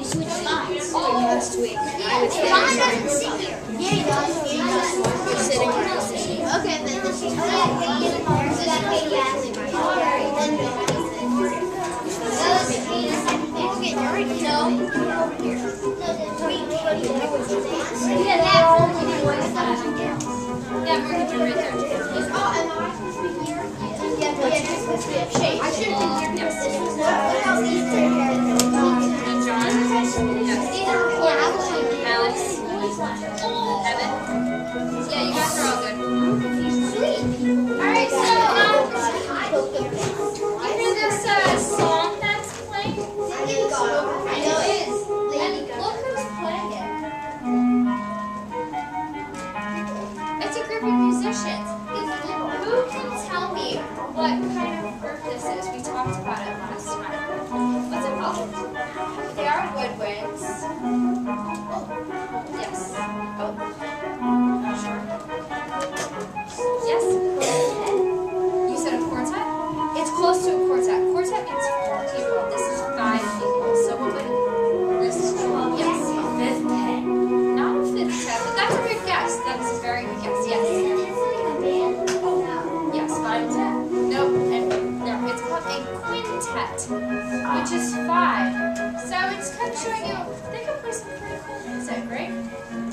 Last week. I was Yeah, he does. sitting right there. Okay, then Yeah, we're right there. And John? Yes. Alex? Evan? Yeah, you guys are all good. Alright, so, you hear this song that's playing? And look who's playing it. It's a group of musicians. Who can tell me what kind of group this is? We talked about it last time. What's it called? They are Woodwinds. Yes. Oh. Sure. Yes? You said a quartet? It's close to a quartet. Quartet means 4 people. This is 5 people. So what would this is? Yes. Fifth pen. Not a fifth set, but that's a good guess. That's a very good guess. Yes. Yes, 5 and 10. Nope. And no, it's called a quintet, which is 5. So it's kind of showing you they can play some pretty cool music, right?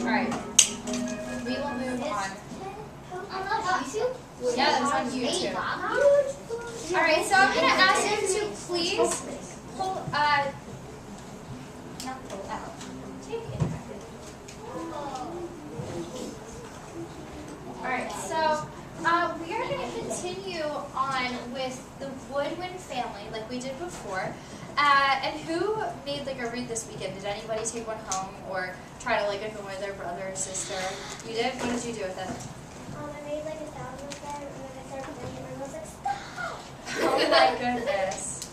Alright. We will move on. Yeah, that's on YouTube. Alright, so I'm gonna ask you to please pull not pull out. Take it. Alright, so we are going to continue on with the Woodwind family like we did before. And who made like a read this weekend? Did anybody take one home or try to like annoy their brother or sister? You did? What did you do with it? I made like a sound with that, and then I started playing, and I was like, stop! Oh my goodness.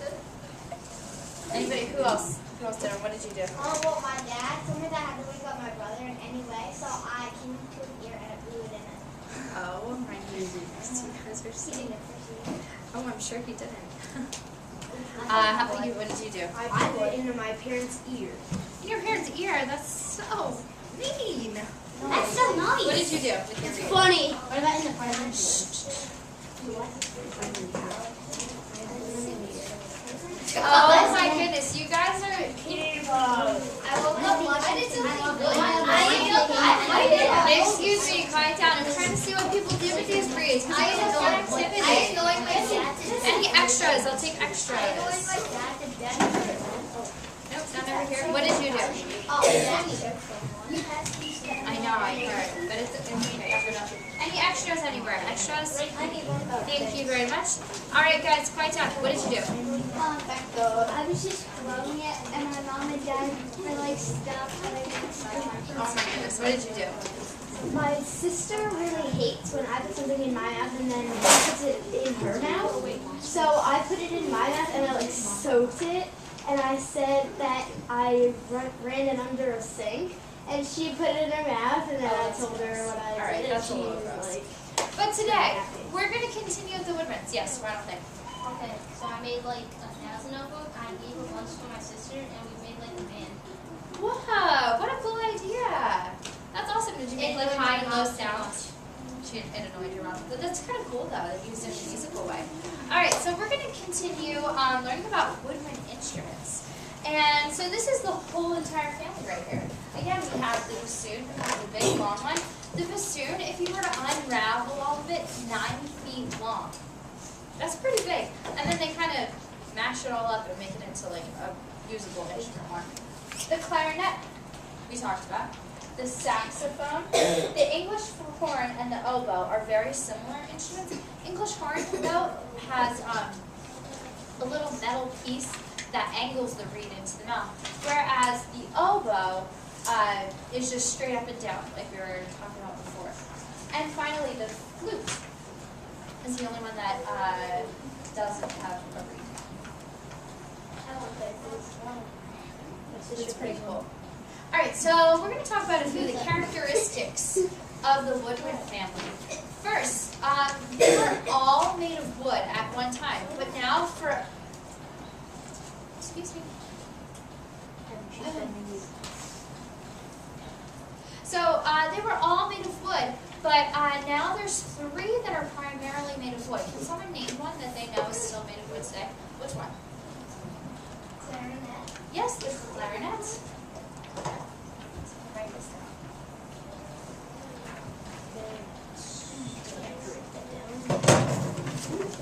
Anybody? Who else? Who else did it? What did you do? Well, my dad told me that I had to wake up my brother in any way, so I came to his ear and I blew it in it. Oh my goodness. You guys are He so... didn't appreciate it. Oh, I'm sure he didn't. How about you? What did you do? I put it into my parents' ear. In your parents' ear? That's so mean. That's so nice. What did you do with your ear? funny. What about in the present? Oh my goodness, you guys are... I woke up once. I did something good. Excuse me, quiet down. I'm trying to see what people do with these breeds. Because I have fun activity. Any extras? I'll take extras. Nope, none over here. What did you do? I know, I heard. But it's okay. Any extras anywhere? Extras? Thank you very much. Alright guys, quiet down. What did you do? I was just throwing it, and my mom and dad were like, stop. Oh my goodness, what did you do? My sister really hates when I put something in my mouth and then she puts it in her mouth. So I put it in my mouth and I like soaked it, and I said that I ran it under a sink, and she put it in her mouth, and then I told her what I Alright, did, and that's a she little was gross. like, But today, we're going to continue with the Woodwinds. Yes, why don't they? Okay, so I made like a 1,000 notebook. I gave a bunch to my sister, and we made like a band. Wow, what a cool idea. That's awesome. Did you make like high and low sounds? It annoyed your mom. But that's kind of cool though, that you used it in a musical way. Alright, so we're going to continue learning about woodwind instruments. And so this is the whole entire family right here. Again, we have the bassoon, which is a big long one. The bassoon, if you were to unravel all of it, 9 feet long. That's pretty big. And then they kind of mash it all up and make it into like a usable instrument one. The clarinet, we talked about. The saxophone, the English horn, and the oboe are very similar instruments. English horn, though, has a little metal piece that angles the reed into the mouth, whereas the oboe is just straight up and down, like we were talking about before. And finally, the flute is the only one that doesn't have a reed. It's pretty cool. Alright, so we're going to talk about a few of the characteristics of the Woodwind family. First, they were all made of wood at one time, but now for... Excuse me. They were all made of wood, but now there's 3 that are primarily made of wood. Can someone name one that they know is still made of wood today? Which one? Clarinet. Yes, the clarinet. Write this down.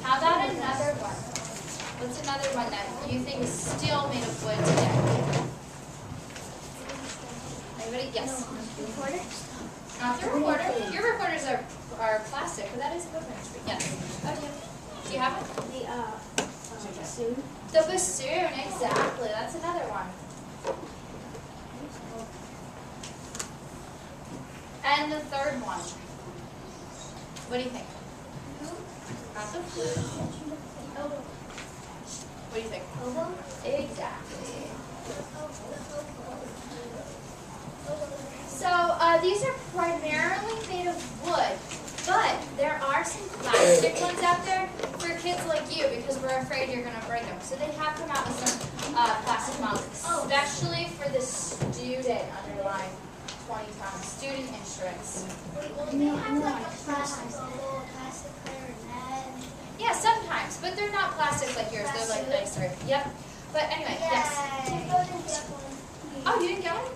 How about another one? What's another one that you think is still made of wood today? Anybody? Yes. Recorder? Not the recorder. Your recorders are plastic, but that is a woodwind instrument. Yes. Oh, do you have it? The bassoon. The bassoon, exactly. That's another one. And the third one. What do you think? Not the flute. What do you think? Exactly. So these are primarily made of wood, but there are some plastic ones out there for kids like you because we're afraid you're going to break them. So they have come out with some plastic models, especially for the student, underline 20 times, student instruments. They have like a plastic bubble, a plastic clarinet. Yeah, sometimes, but they're not plastic like yours. They're like nicer. Yep. But anyway, yes. Oh, you didn't get one?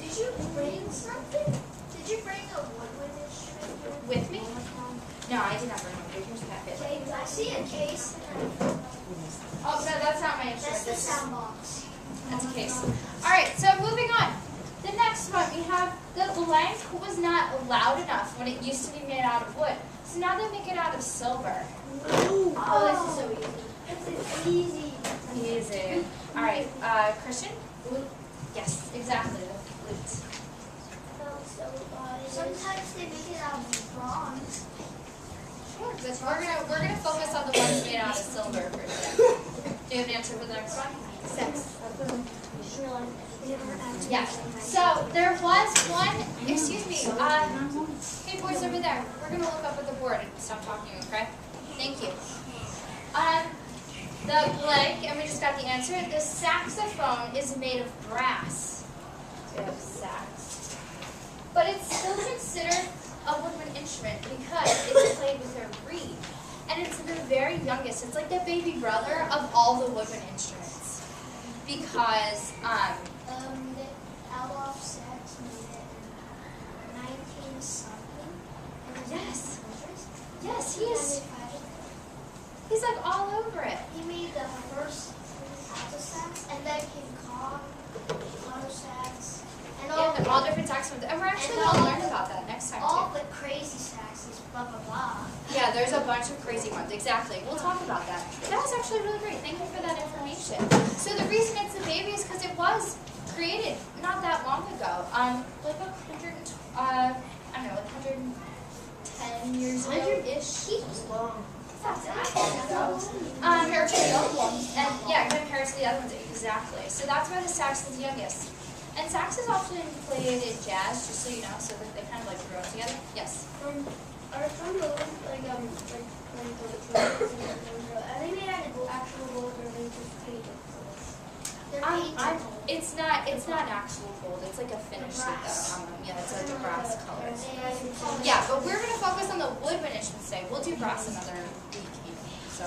Did you bring something? Did you bring a woodwind instrument? With me? No, I did not bring one. Here's the packet. I see a case. Oh, no, that's not my instrument. That's the sound box. That's a case. All right, so moving on. The next one, we have the blank was not loud enough when it used to be made out of wood. So now they make it out of silver. Oh, this is so easy. It's easy. Easy. All right, Christian? Yes, exactly, the flute. Sometimes they make it out of bronze. Sure, but we're gonna focus on the ones made out of silver for today. Do you have an answer for the next one? Sex. Yeah. So there was one. Excuse me. Hey boys over there. We're gonna look up at the board and stop talking. Okay. Thank you. The blank, and we just got the answer. The saxophone is made of brass. So we have sax, but it's still considered a woodwind instrument because it's played with a reed, and it's the very youngest. It's like the baby brother of all the woodwind instruments because The Outlaw Sax made it in 19 something. Yes. Yes, he's like all over it. He made the first alto sax, and then came con, auto sax, and Yeah, all different saxophones, and we're actually gonna learn about that next time all too. the crazy saxes, blah blah blah. Yeah, there's a bunch of crazy ones. Exactly. We'll talk about that. That was actually really great. Thank you for that information. So the reason it's the baby is because it was created not that long ago. Like 110 years ago-ish. Long. And yeah, compared to the other ones, exactly. So that's why the sax is youngest. And sax is often played in jazz, just so you know, so that they kind of like grow up together. Yes. Are some of those like are they made out of actual gold or are they just painted? They're painted. It's not actual gold. It's like a finish that yeah, it's like a brass color. Yeah, but we're gonna focus on the woodwind instruments today. We'll do brass another week. So.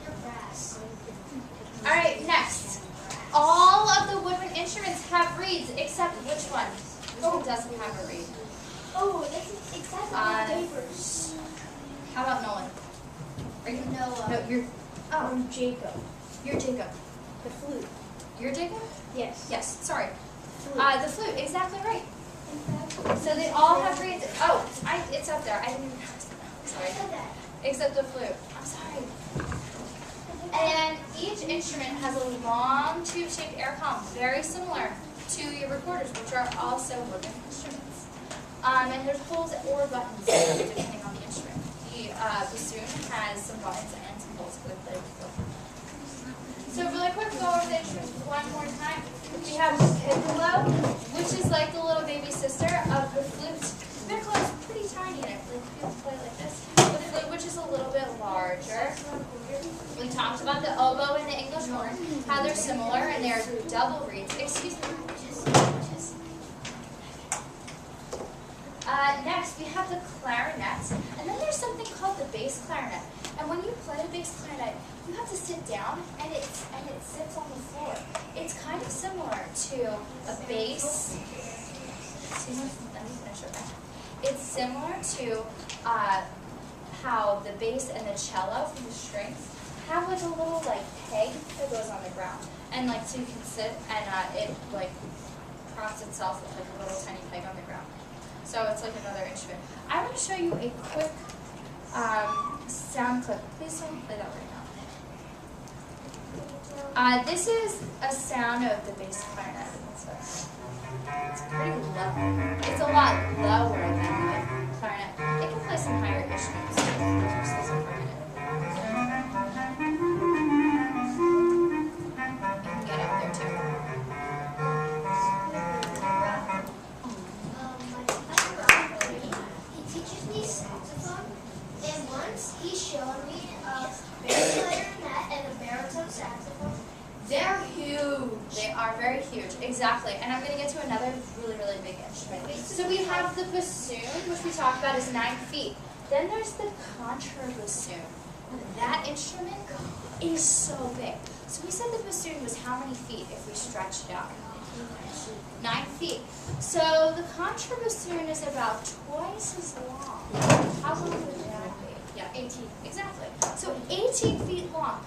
They're brass. All right, next. All of the woodwind instruments have reeds, except which one? Which one doesn't have a reed? Oh, that's exactly Uh, the papers. How about Nolan? Are you No, you're. Oh, Jacob. you're Jacob. The flute. You're Jacob? Yes. Yes. Sorry. Flute. The flute. Exactly right. So they all have reeds. Oh, it's up there. I didn't. Sorry. Except the flute. I'm sorry. And each instrument has a long tube-shaped air column, very similar to your recorders, which are also woodwind instruments. And there's holes or buttons depending on the instrument. The bassoon has some buttons and some holes for the player to fill. So really quick, go over the instruments one more time. We have the piccolo, which is like the little baby sister of the flute. The piccolo is pretty tiny in it. Like you have to play like this. The flute, which is a little bit larger. We talked about the oboe and the English horn, how they're similar and they're double reeds. Excuse me. Next, we have the clarinet, and then there's something called the bass clarinet. And when you play the bass clarinet, you have to sit down, and it sits on the floor. It's kind of similar to a bass. Excuse me, let me finish it. It's similar to how the bass and the cello for the strings have like a little like peg that goes on the ground, and like so you can sit and it like props itself with like a little tiny peg on the ground. So it's like another instrument. I want to show you a quick sound clip. Please don't play that right now. This is a sound of the bass clarinet. It's pretty low. It's a lot lower than the clarinet. It can play some higher instruments. You can get out there too. He teaches me saxophone, and once he showed me a bass clarinet and a baritone saxophone. They're huge. They are very huge. Exactly. And I'm going to get to another really, really big instrument. So we have the bassoon, which we talked about is 9 feet. Then there's the contrabassoon. That instrument is so big. So we said the bassoon was how many feet if we stretched it out? 9 feet. So the contrabassoon is about twice as long. How long would that be? Yeah, 18. Exactly. So 18 feet long.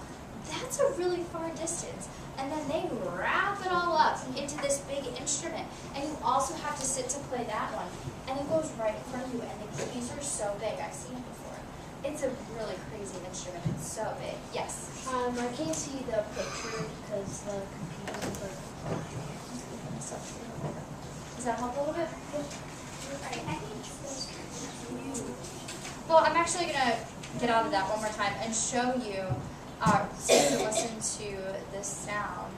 That's a really far distance. And then they wrap it all up into this big instrument. And you also have to sit to play that one. And it goes right in front of you. And the keys are so big. I've seen it before. It's a really crazy instrument. It's so big. Yes? I can't see the picture because the computer's like. Does that help a little bit? Well, I'm actually going to get out of that one more time and show you, so you can listen to the sound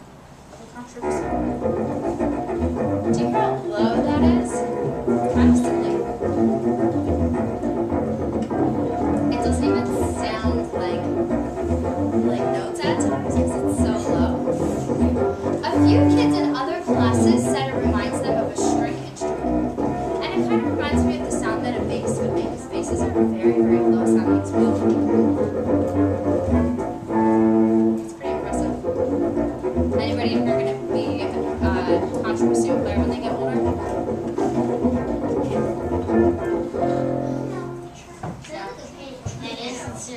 of a contrabassoon. Do you hear how low that is? Kind of silly. It doesn't even sound like notes at times because it's so low. A few kids in other classes said it reminds them of a string instrument. And it kind of reminds me of the sound that a bass would make, because basses are very, very low sounding as well. It's pretty impressive. Anybody here going to be a contrabassoon player when they get older?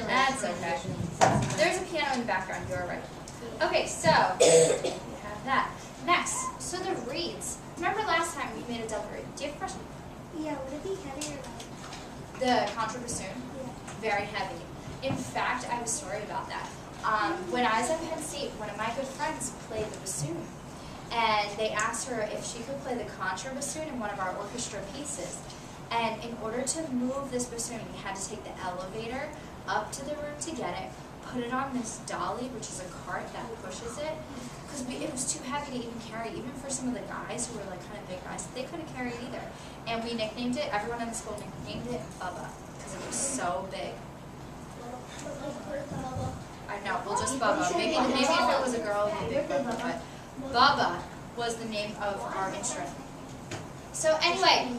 That's okay. There's a piano in the background, you're right. Okay, so we have that. Next, so the reeds. Remember last time we made a double reed. Do you have a question? Yeah, would it be heavy or light? The contrabassoon? Very heavy. In fact, I have a story about that. When I was at Penn State, one of my good friends played the bassoon. And they asked her if she could play the contrabassoon in one of our orchestra pieces. And in order to move this bassoon, we had to take the elevator up to the room to get it, put it on this dolly, which is a cart that pushes it, because it was too heavy to even carry, even for some of the guys who were like kind of big guys, they couldn't carry it either. And we nicknamed it, everyone in the school nicknamed it Bubba, because it was so big. I know, we'll just Bubba. Maybe if it was a girl, it would be Big Bubba, but Bubba was the name of our instrument. So anyway,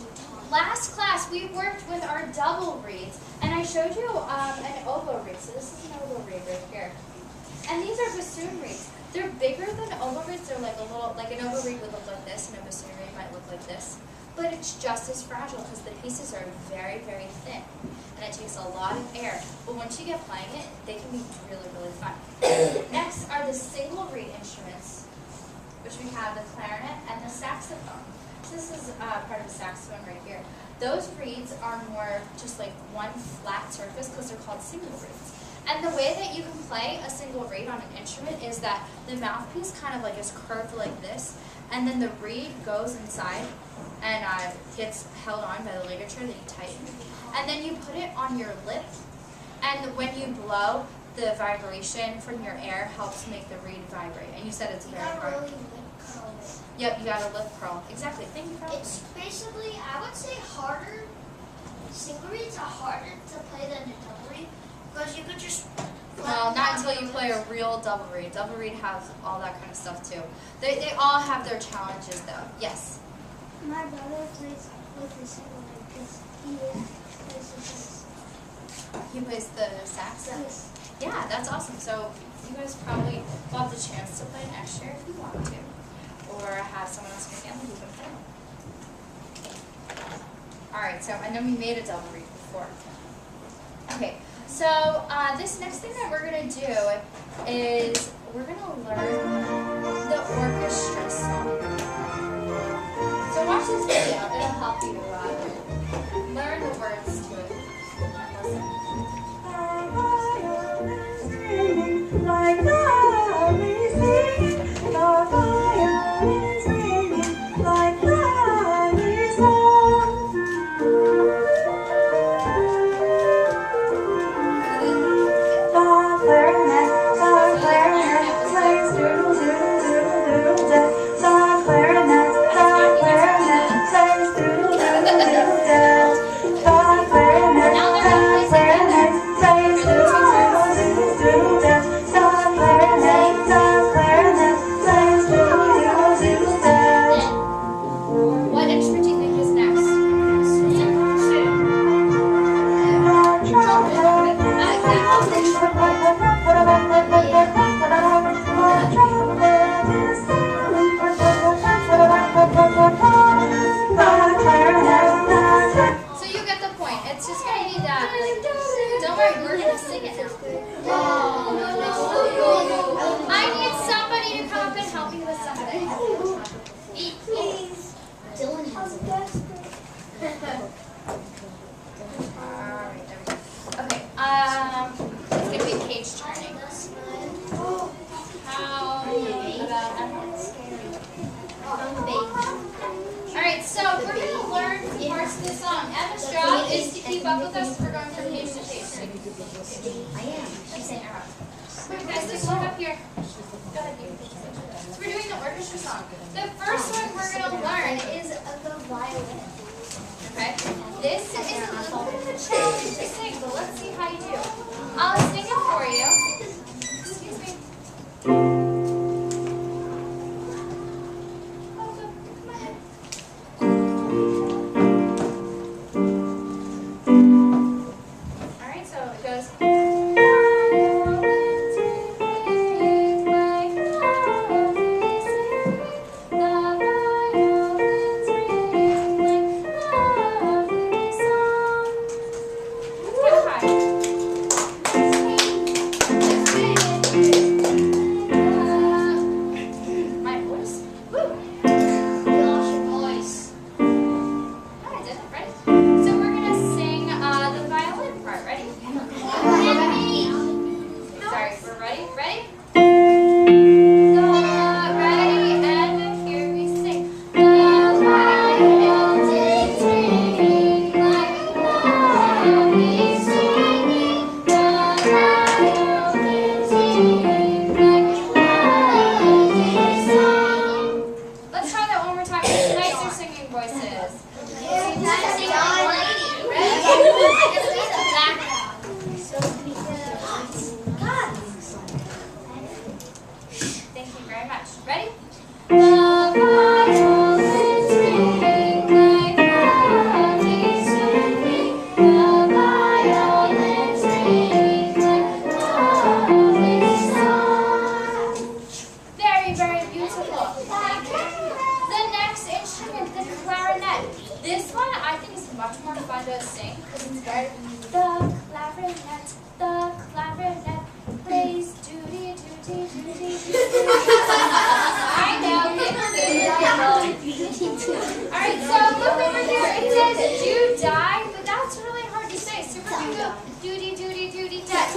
last class we worked with our double reeds, and I showed you an oboe reed. So this is an oboe reed right here. And these are bassoon reeds. They're bigger than oboe reeds. They're like a little, like an oboe reed would look like this, and a bassoon reed might look like this. But it's just as fragile because the pieces are very, very thin. And it takes a lot of air. But once you get playing it, they can be really, really fun. Next are the single reed instruments, which we have the clarinet and the saxophone. So this is part of the saxophone right here. Those reeds are more just like one flat surface because they're called single reeds. And the way that you can play a single reed on an instrument is that the mouthpiece kind of like is curved like this, and then the reed goes inside and gets held on by the ligature that you tighten. And then you put it on your lip, and when you blow, the vibration from your air helps make the reed vibrate. And you said it's very hard. Really lip curl it. Yep, you got a lip curl. Exactly. Thank you for helping. It's basically, I would say harder. Single reeds are harder to play than a double reed because you could just. Well, not until you play a real double reed. Double reed has all that kind of stuff too. They all have their challenges though. Yes. My brother plays with a single reed He plays the sax? Yes. Yeah, that's awesome. So you guys probably will have the chance to play next year if you want to. Or have someone else in your family who can play. Alright, so I know we made a double read before. Okay, so this next thing that we're going to do is we're going to learn the orchestra song. So watch this video. It'll help you learn the words to it. Listen. Like lovely singing, the violins ringing, like lovely song. The clarinet plays doodle doodle doodle doodle day. The clarinet plays doodle doodle doodle day. The clarinet plays doodle doodle doodle day. What instrument do you think is next? So you get the point. It's just going to be that. Don't worry, we're going to sing it now. I need somebody to come up and help me with something. Dylan has a Alright, there we go. Okay, it's going to be page turning. How about Alright, so we're going to learn parts of the song. Emma's job is to keep up with us. We're going from page to page. I am. She's saying, alright. Guys, just look up here. Go ahead, you. So we're doing the orchestra song. The first one we're going to learn is the violin. Okay? This is a little bit of a challenge to sing, but let's see how you do. I'll sing it for you. Excuse me. Come ahead. Alright, so it goes. My voice. Woo! voice. I did it, ready? So we're gonna sing the violin part. Ready? Sorry, we're ready? Ready? Ready, and here we sing. The violin is ringing like lovely singing. The violin is ringing like lovely song. Let's try that one more time. Nicer singing voices. Thank you very much. Ready? The violin's ringing like lovely singing. The violin's ringing like lovely song. Very, very beautiful. Thank you. The next instrument, the clarinet. This one I think is much more fun to sing because it's very the clarinet plays doody doody doody doody. I know. Alright, so look over here. It says do die, but that's really hard to say. So we're gonna go doody doody doody dead.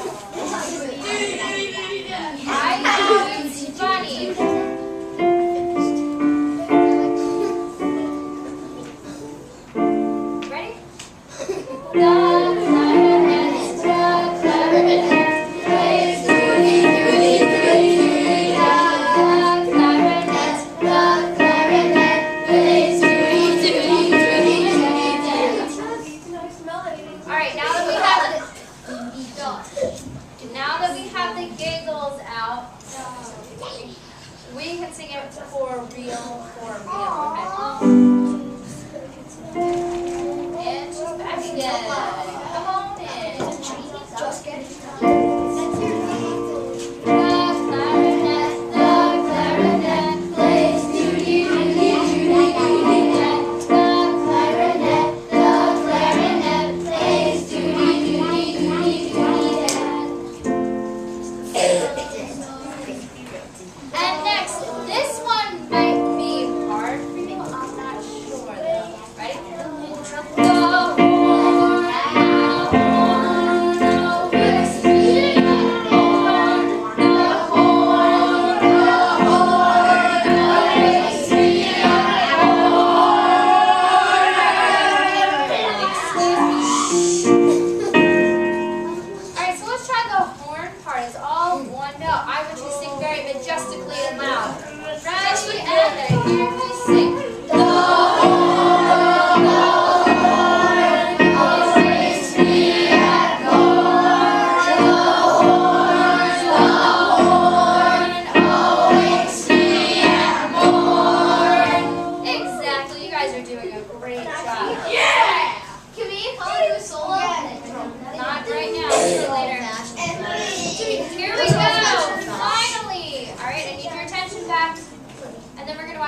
I know, it's funny. Ready? The clarinet plays doody doody doody. The clarinet plays doody doody doody. Alright, now that we have the giggles out, we can sing it for real, okay? And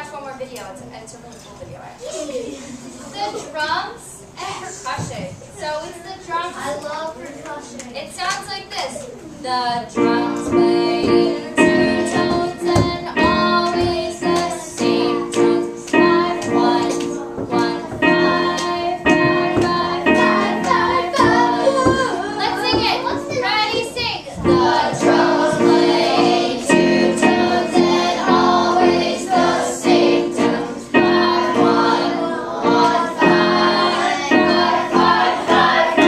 watch one more video. It's a really cool video, actually. The drums and percussion. So it's the drums. I love percussion. It sounds like this. The drums play two tones and always the same tones. 5, 1, 1, 5, 5, 5, 5, 5, 5. Let's sing it. Ready, sing. The drums play two tones and always the same tones. 5, 1, 1, 5, 5, 5, 5, 5.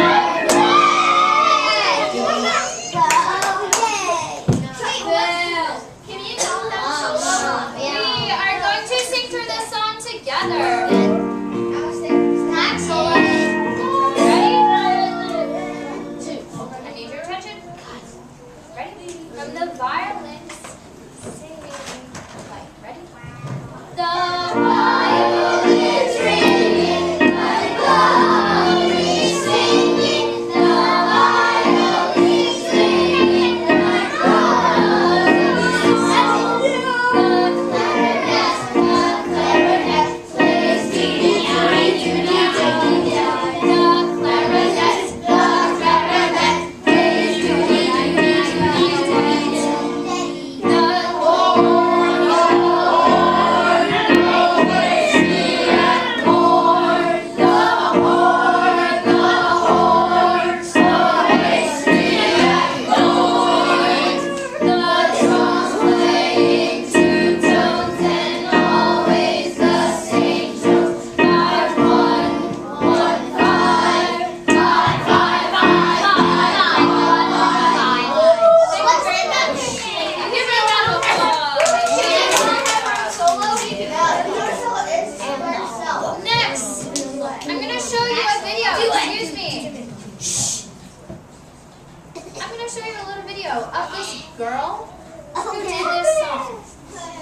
Can you tell them solo? We are going to sing through this song together. Ready? I need your attention. Ready? From the violins. Sing. Ready? The violins ringing, like loudly singing. The violins ringing, like loudly singing. The clarinet plays dee-dee-dee-dee-dee-dee. The clarinet plays dee-dee-dee-dee-dee. The horn always be at horn. The horn always be at horn. The drums playing two tones and always the same tones. 5, 1, 1, 5, 5, 5, 5, 5. Next, I'm going to show you a video. Excuse me. Shh. I'm going to show you a little video of this girl who did this song.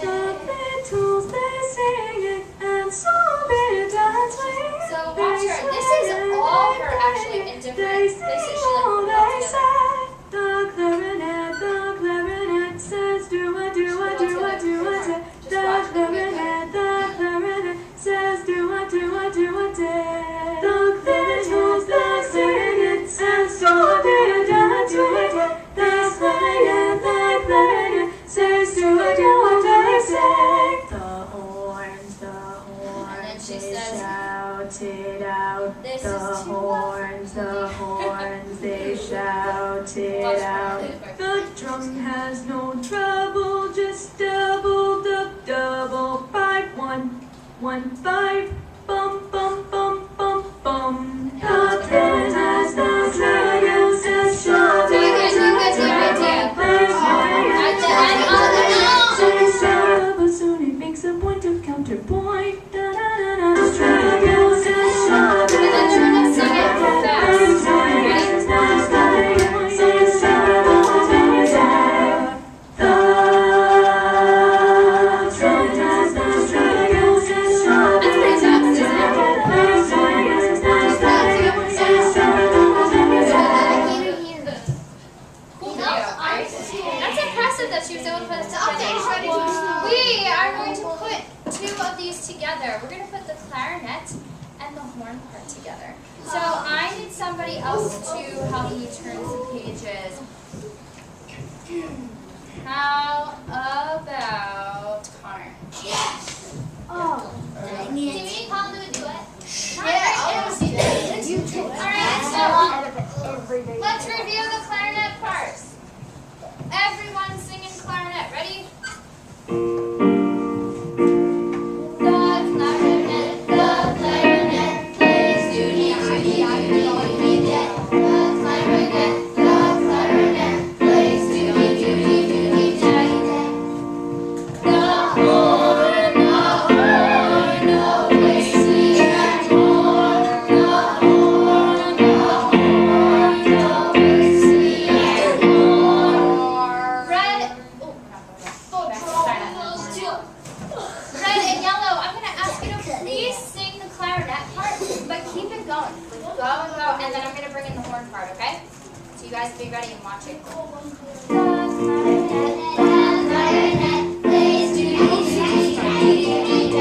The Beatles, they sing it, and so they dance with it. So watch her. This is all her actually in different. They This sing is she like all put it all they together. say. The clarinet says do a do a do a do a day. The clarinet says do a do a do a day. The Beatles, they sing it, and so they dance with it. The clarinet says do a do a they say. The horns, And then she they says, shout it out. This The is too loud. horns, they shout it Watch out. her. The drum has no trouble, just double, double, 5, 1, 1, 5, bum, bum, bum, bum, bum. The drum has no trouble, just double, Do you guys right there? At the end of the but soon it makes a point of counterpoint. Da, da, da, da. The triangles just shout And then try to sing it fast. That's pretty fast, isn't it? Cool video, right? That's impressive that she was able to put this together. We are going to put two of these together. We're going to put the clarinet and the horn part together. So I need somebody else to help me turn some pages. How about Connor? Can we call do a duet? Alright, so let's review the clarinet parts. Everyone singing clarinet. Ready? The clarinet plays doo-dee-doo-dee-doo-dee-dee. The clarinet plays doo-dee-doo-dee-doo-dee-dee. The horn always be at horn. The horn always be at horn. Red. Oh, back to clarinet. Red and yellow. I'm gonna ask you to please sing the clarinet part, but keep it going. Go and go, and then I'm gonna bring in the horn part. Okay? So you guys be ready and watch it. The clarinet plays doo-dee-doo-dee-doo-dee.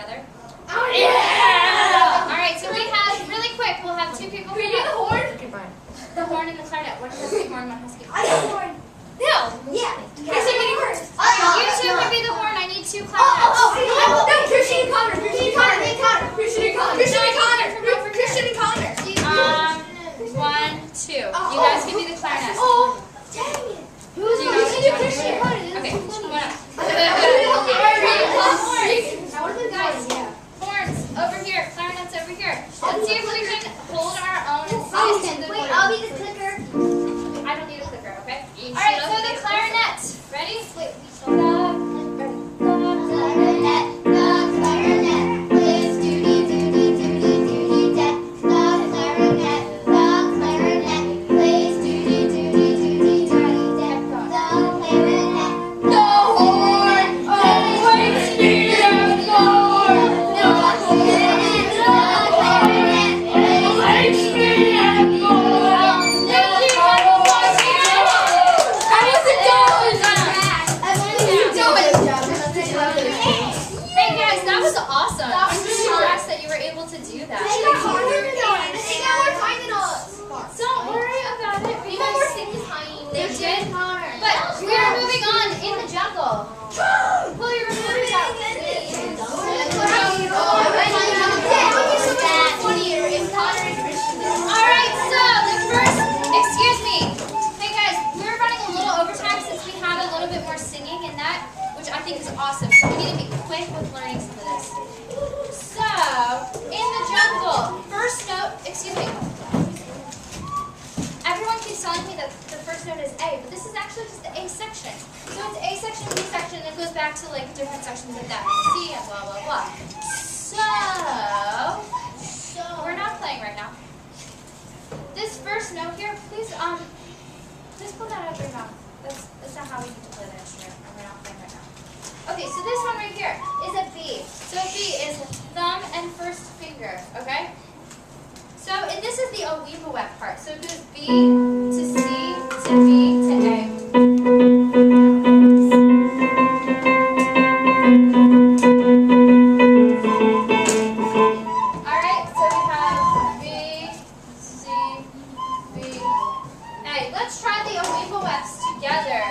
together? Oh yeah! All right, so we have really quick. We'll have two people. Can we do the horn? The horn and the clarinet. One has to be horn, one has to be. I got the horn. No. Yeah. Can I say meeting first? You two can be the horn. I need two Oh, clarinets. no, Christian and Connor. Christian and Connor. Christian and Connor. Christian and Connor. Christian and Connor. 1, 2. You guys can be the clarinet. Oh, dang it. Who's you can do Christian and Connor. Okay, come on up. One of the guys, yeah. Horns over here, clarinets over here. Let's see if we can hold our own and Oh, sing to the wait, chord. I'll be the clicker. I don't need a clicker, okay? All right, so the clarinet. Ready? Wait, Clarinet, the clarinet plays doody doody doody doody da. The clarinet plays doody doody doody doody da. The clarinet, the horn, wakes me up, the horn. The clarinet, wakes me up, the horn. Hey guys, that was awesome. I'm really impressed that you were able to do that. Don't worry about it. They did. But we are moving on in the jungle. Pull your recorders out. Alright, so the first, excuse me. Hey guys, we're running a little overtime since we had a little bit more singing in that, which I think is awesome. So we need to be quick with learning some of this. So, in the jungle, first note, excuse me. Everyone keeps telling me that the first note is A, but this is actually just the A section. So it's A section, B section, and it goes back to like different sections of that, like C and blah, blah, blah. So, we're not playing right now. This first note here, please pull that out of your mouth. That's not how we need to play the instrument, and we're not playing right now. Okay, so this one right here is a B. So a B is thumb and first finger, okay? So and this is the Oweewawet part. So it goes B to C to B to A. Alright, so we have B, C, B, A. Let's try the Oweewawets together.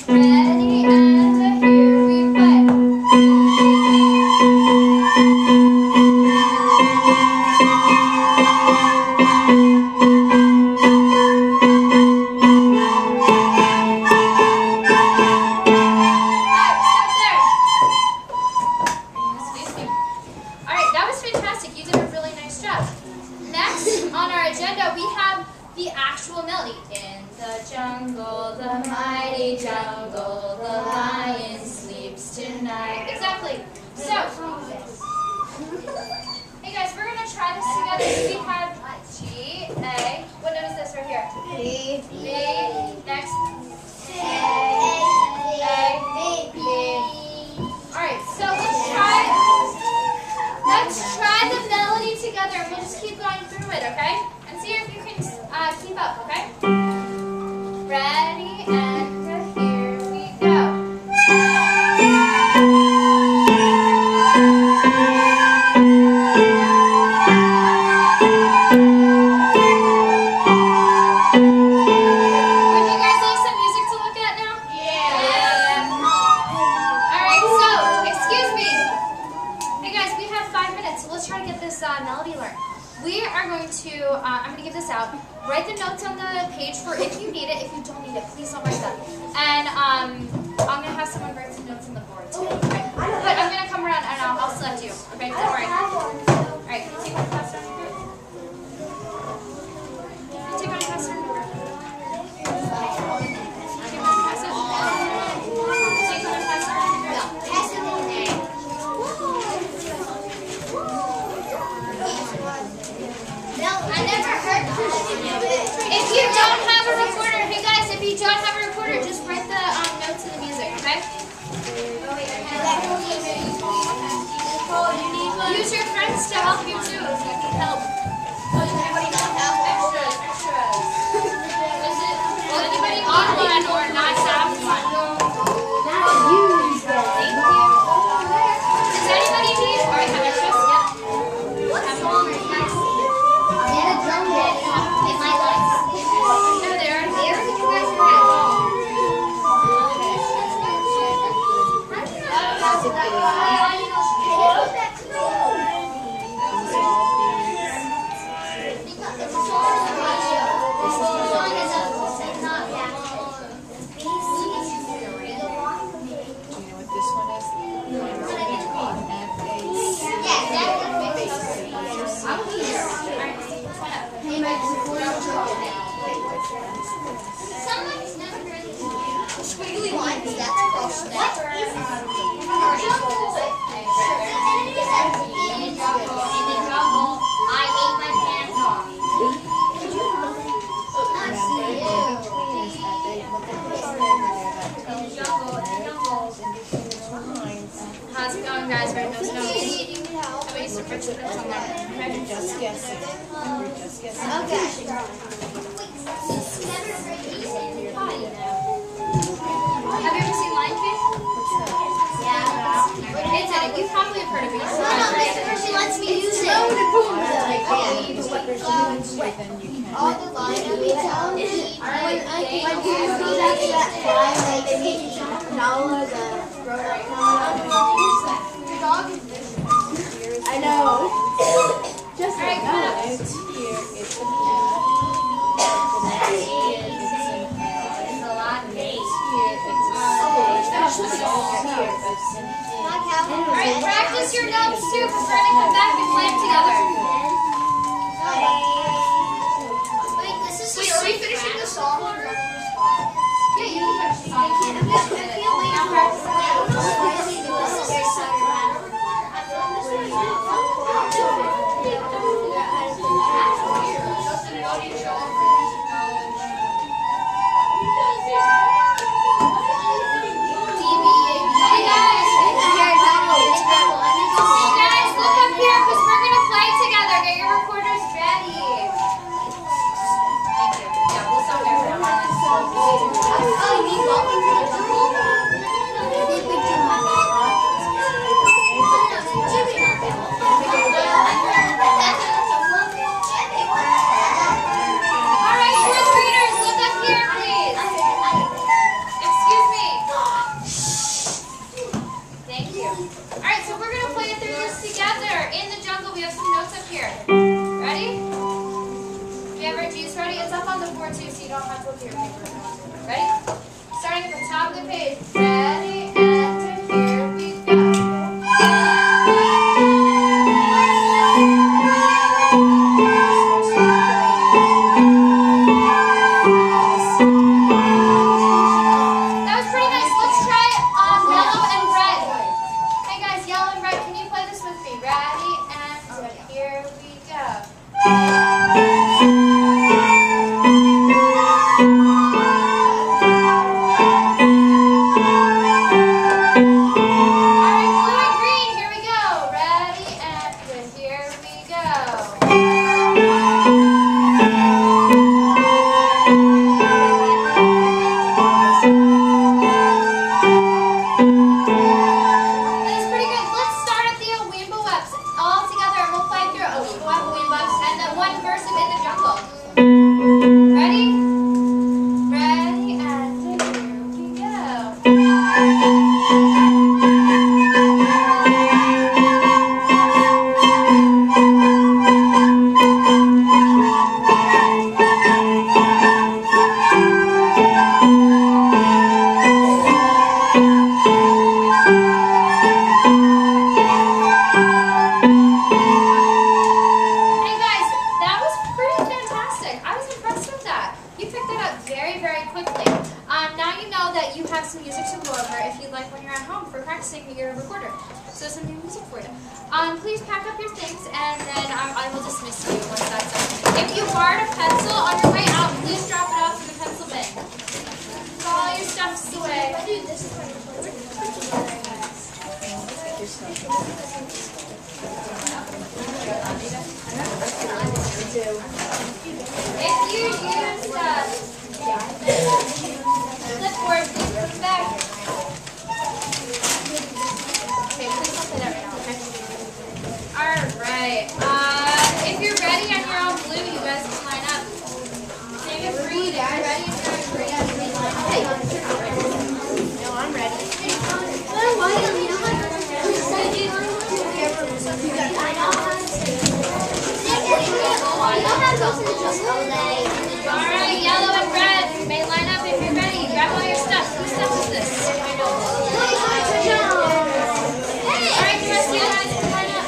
Ready, and here we play. Use your friends to help you too, if you need help. Anybody need help? Extras. Will anybody need one or not have one? Thank you. Does anybody need Someone's never heard this. Squiggly line, that's across that. I ate my pants off. How's it going, guys? Red nose nose. Help. How about you some French fries on there? We're just guessing. We're just guessing. Okay. Have you ever seen Lion King? Yeah. It's you probably have heard of it. She lets me use it. Then you can. All the lines that we tell When parents go down to that fly, like they make Nala the grown-up Nala. Your dog is vicious. I know. Just like that. It's here. It's an F. It's a lot of It's mates. here. It's Alright, practice your notes too, because we're going to come back and play them together. Wait, this is Wait, are we finishing the song? Yeah, you can finish the song. Guys, look up here because we're going to play together. Get your recorders ready. Thank you. Yeah, we'll stop there for now. All right, fourth graders, look up here, please. Excuse me. Thank you. All right, so we're going to play it through this together. In the jungle, we have some notes up here. Ready? Do you have our juice ready? It's up on the board too, so you don't have to look at your paper. Ready? Starting at the top of the page. Ready, and here we go. That was pretty nice. Let's try it on yellow and red. Hey guys, yellow and red, can you play this with me? Ready, and here we go. Alright, blue and green, here we go. Ready, and here we go. That is pretty good. Let's start at the Awimba Webs all together and we'll play through Awimba, and then one verse of In the Jungle. Ready? Ready, and here we go. Hey guys, that was pretty fantastic. I was impressed with that. You picked that up very, very quickly. Now you know that you have some music to go over if you'd like when you're at home for practicing your recorder. So some new music for you. Please pack up your things and then I will dismiss you once that's done. If you borrowed a pencil on your way out, please drop it off in the pencil bin. Throw all your stuffs away. If you use clipboard, please put it back. Okay, please don't play that right now, okay? Alright. If you're ready and you're all blue, you guys can line up. Same as green. If you're ready and you're in green, you can line up. No, I'm ready. Alright, yellow and red, you may line up if you're ready. Grab all your stuff. Whose stuff is this? Alright, the rest of you guys can line up.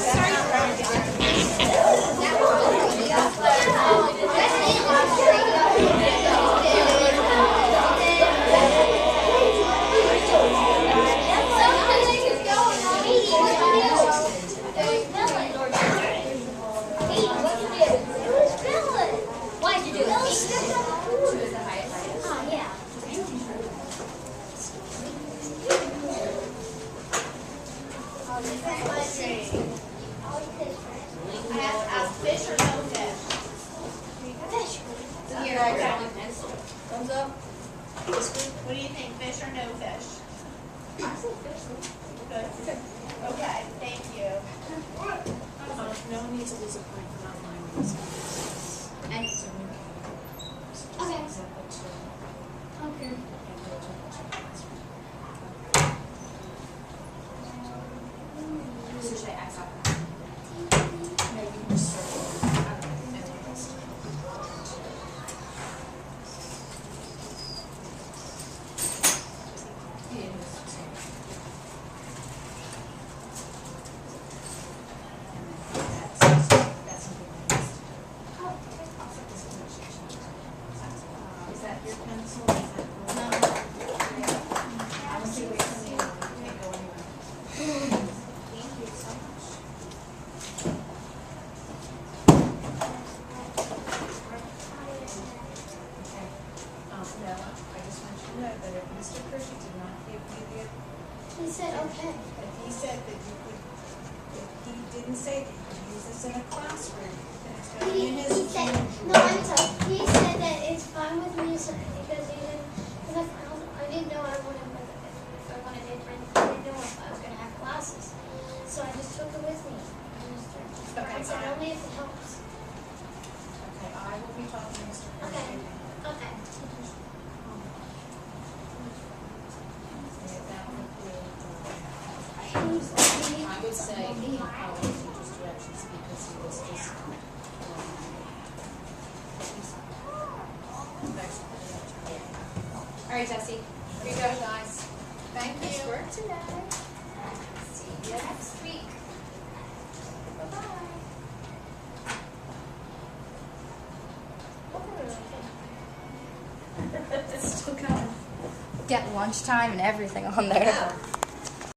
Sorry. Thumbs up? What do you think, fish or no fish? I said fish. Good. Okay, thank you. No one needs to lose a point for not knowing what this is. And Okay. Except the two. Okay. And go to the classroom. so should I X out? No, you can just circle. And then just- Yeah, it is. That's something I missed. Is that your pencil? Is that yours? No. I will see wait for me. You can't go anywhere. Thank you so much. Okay. Nella, I just want you to know that if Mr. Hershey did not give you the, He said okay. if he said that you could, if he didn't say that you could use this in a classroom, then it's going to be in He his. said, no, I'm sorry. He said that it's fine with me so, because he didn't, because I didn't know I wanted, if I wanted it, I didn't know if I was going to have classes. So I just took it with me. I said only if it helps. Okay, I will be talking to Mr. Hershey. Okay. Yeah, that would be, He- I would say he followed the teacher's directions because he was just. All right, Jesse. Here you go, guys. Thank Nice you. work today. See you next week. Bye-bye. Still going. Get lunchtime and everything on there.